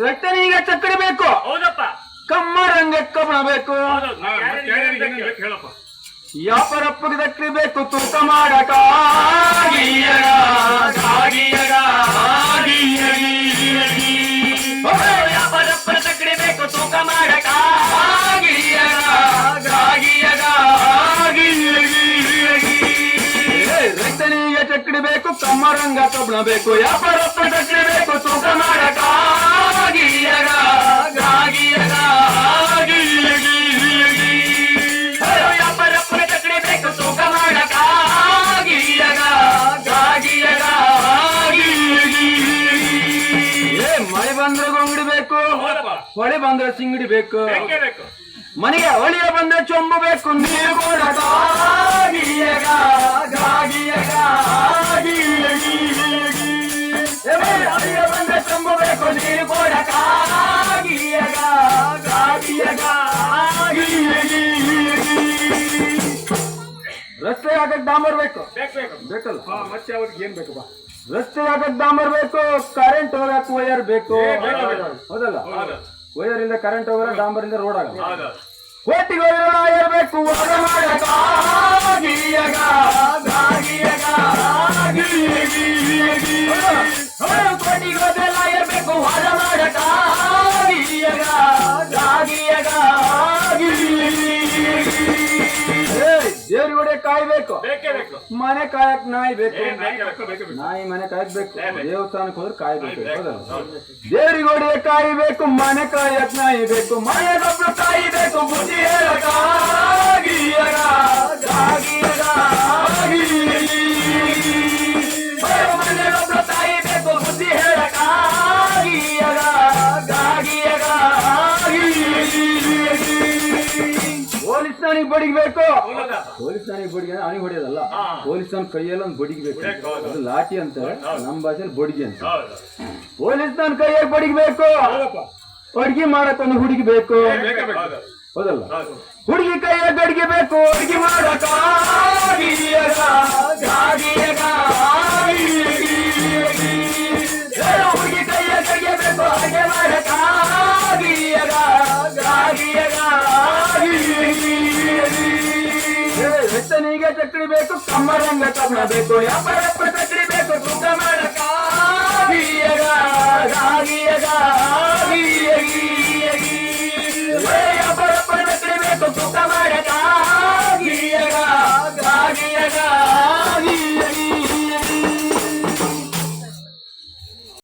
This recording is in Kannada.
ರಕ್ತನೀಗ ಚಕ್ಕಡಿ ಬೇಕು. ಹೌದಪ್ಪ. ಕಮ್ಮರಂಗ ಕಬ್ಬಣ ಬೇಕು. ಹೇಳಪ್ಪ. ಯಾಪರಪ್ಪಗೆ ದಕ್ಕಡಿ ಬೇಕು. ತೂಕ ಮಾಡಕ ಯಾಪರಪ್ಪನ ತಕ್ಕಡಿ ಬೇಕು. ತೂಕ ಮಾಡಕ ರಕ್ತನೀಗ ಚಕ್ಕಡಿ ಬೇಕು. ಕಮ್ಮರಂಗ ಕಬ್ಬಣ ಬೇಕು. ಯಾಪರಪ್ಪನ ತಕ್ಕಡಿ ಬೇಕು. ತೂಕ ಮಾಡಕ ಯಾಪರಪ್ಪನ ತಕ್ಕಡಿ ಬೇಕು. ತೂಕ ಮಾಡಕ ಮಳೆ ಬಂದ್ರೆ ಗೊಂಗಡಿ ಬೇಕು. ಹೊಳೆ ಬಂದ್ರೆ ಸಿಂಗಡಿ ಬೇಕು. ಮನೆಗೆ ಹೊಳಿಯ ಬಂದ್ರೆ ಚೊಂಬು ಬೇಕು. ನೀರು ಕೊಡಕ ಹೊಳಿಯ ಬಂದ್ರೆ ಚೊಂಬು ಬೇಕು. ನೀರು ಕೊಡಕ ರಸ್ತೆ ಆಗಕ್ ಡಾಂಬರ್ ಬೇಕು. ಬೇಕಲ್ಲ ಮತ್ತೆ ಅವ್ರಿಗೆ ಏನ್ ಬೇಕು? ರಸ್ತೆ ಆಗಕ್ ಡಾಂಬರ್ ಬೇಕು. ಕರೆಂಟ್ ಹೋಗಕ್ ವೈರ್ ಬೇಕು. ಹೌದಲ್ಲ? ವೈರ್ ಇಂದ ಕರೆಂಟ್ ಹೋಗಲ್ಲ, ಡಾಂಬರ್ ಇಂದ ರೋಡ್ ಆಗಲ್ಲ. ಒಟ್ಟಿಗೆ ವೈರ್ ಬೇಕು. ದೇವ್ರಿಗೆ ಹೊಡೆ ಕಾಯ್ಬೇಕು. ಮನೆ ಕಾಯಕ್ ನಾಯಿ ಬೇಕು. ನಾಯಿ ಮನೆ ಕಾಯಕ್ ಬೇಕು. ದೇವಸ್ಥಾನಕ್ಕೆ ಹೋದ್ರೆ ಕಾಯ್ಬೇಕು. ದೇವ್ರಿಗೆ ಹೊಡೆ ಕಾಯ್ಬೇಕು. ಮನೆ ಕಾಯಕ್ ನಾಯಿ ಬೇಕು. ಮನೆಗೊಬ್ರು ಕಾಯ್ಬೇಕು. ಬುದ್ಧಿ ಹೇಳಕ ಮನೆಗೊಬ್ರು ಕಾಯ್ಬೇಕು. ಬುದ್ಧಿ ಹೇಳಕ ಪೊಲೀಸ್ ಠಾಣಿಗೆ ಬಡಿಗಬೇಕು. ಪೊಲೀಸ್ ಠಾಣಿಗೆ ಬಡಿಗೆ ಅವನಿಗೆ ಹೊಡೆಯೋದಲ್ಲ. ಪೊಲೀಸ್ ಠಾಣೆ ಕೈಯಲ್ಲಿ ಒಂದು ಬಡಿಗಬೇಕು. ಅದು ಲಾಠಿ ಅಂತ, ನಮ್ಮ ಭಾಷೆಯಲ್ಲಿ ಬಡಿಗೆ ಅಂತ. ಪೊಲೀಸ್ ಠಾಣೆ ಕೈಯಲ್ಲಿ ಬಡಿಗಬೇಕು. ಅಡ್ಗೆ ಮಾಡಕ್ ಒಂದು ಹುಡುಗಿ ಬೇಕು. ಹೌದಲ್ಲ? ಹುಡುಗಿ ಕೈಯ ಗಡಿಗೆ ಬೇಕು. ಅಡ್ಗೆ ಮಾಡಕ ಹುಡುಗಿ ಕೈಯ ಗಡಿಗೆ ಬೇಕು. ಅಡ್ಗೆ ಮಾಡಕ ರಕ್ತನೀಗ ಚಕ್ಕಡಿ ಬೇಕು. ಕಮ್ಮರಂಗ ಕಬ್ಬಣ ಬೇಕು. ಯಾಪರಪ್ಪ ಚಕ್ಕಡಿ ಬೇಕು. ತೂಕ ಮಾಡಕ